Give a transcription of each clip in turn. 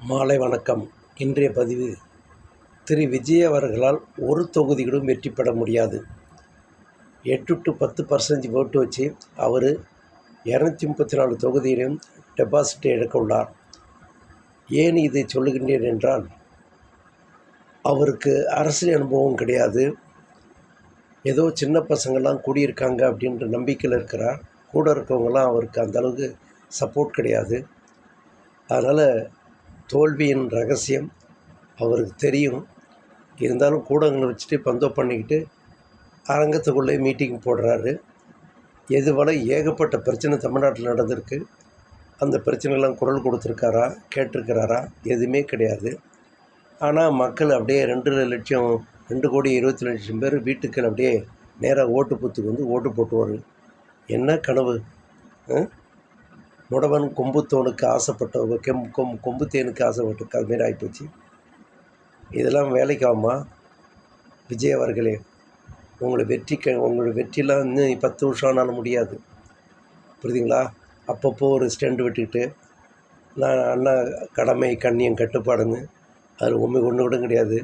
மாலை வணக்கம். இன்றைய பதிவு, திரு விஜய் அவர்களால் ஒரு தொகுதியிலும் வெற்றி பெற முடியாது. 8 to 10% ஓட்டு வச்சு அவர் 234 தொகுதியிலும் டெபாசிட்டை எடுக்க உள்ளார். ஏன் இதை சொல்லுகின்றேன் என்றால், அவருக்கு அரசியல் அனுபவம் கிடையாது. ஏதோ சின்ன பசங்கள்லாம் கூடியிருக்காங்க அப்படின்ற நம்பிக்கையில் இருக்கிறார். கூட இருக்கவங்களாம் அவருக்கு அந்தளவுக்கு சப்போர்ட் கிடையாது. அதனால் தோல்வியின் ரகசியம் அவருக்கு தெரியும். இருந்தாலும் கூடங்களை வச்சுட்டு பந்தோ பண்ணிக்கிட்டு அரங்கத்துக்குள்ளே மீட்டிங் போடுறாரு. எதுவரை ஏகப்பட்ட பிரச்சனை தமிழ்நாட்டில் நடந்திருக்கு. அந்த பிரச்சனைலாம் குரல் கொடுத்துருக்காரா, கேட்டிருக்கிறாரா? எதுவுமே கிடையாது. ஆனால் மக்கள் அப்படியே 2,20,00,000 பேர் வீட்டுக்கள் அப்படியே நேராக ஓட்டு பூத்துக்கு வந்து ஓட்டு போட்டுவார். என்ன கனவு! முடவன் கொம்புத்தோனுக்கு ஆசைப்பட்ட கொம்பு தேனுக்கு ஆசைப்பட்டு அதுமாரி ஆகிப்போச்சு. இதெல்லாம் வேலைக்காகுமா? விஜய் அவர்களே, உங்களை வெற்றிலாம் இன்னும் 10 வருஷம் ஆனாலும் முடியாது. புரியுதுங்களா? அப்பப்போ ஒரு ஸ்டெண்ட் விட்டுக்கிட்டு நான் அண்ணா கடமை கண்ணியம் கட்டுப்பாடுன்னு அது ஒன்று கூட கிடையாது.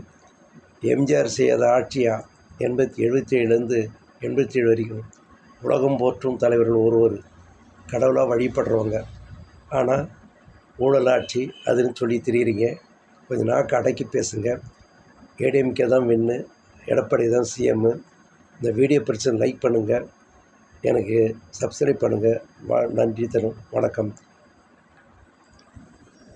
எம்ஜிஆர் செய்யாத ஆட்சியா 77 வரைக்கும் உலகம் போற்றும் தலைவர்கள் ஒருவர் கடவுளாக வழிபடுறவங்க. ஆனால் ஊழலாட்சி அதுன்னு சொல்லி திரியிறீங்க. கொஞ்சம் நாக்கு அடக்கி பேசுங்க. ஏடிஎம்கே தான் வின்னு, எடப்பாடி தான் சிஎம்மு. இந்த வீடியோ பிடிச்ச லைக் பண்ணுங்கள், எனக்கு சப்ஸ்கிரைப் பண்ணுங்கள். நன்றி தரும். வணக்கம்.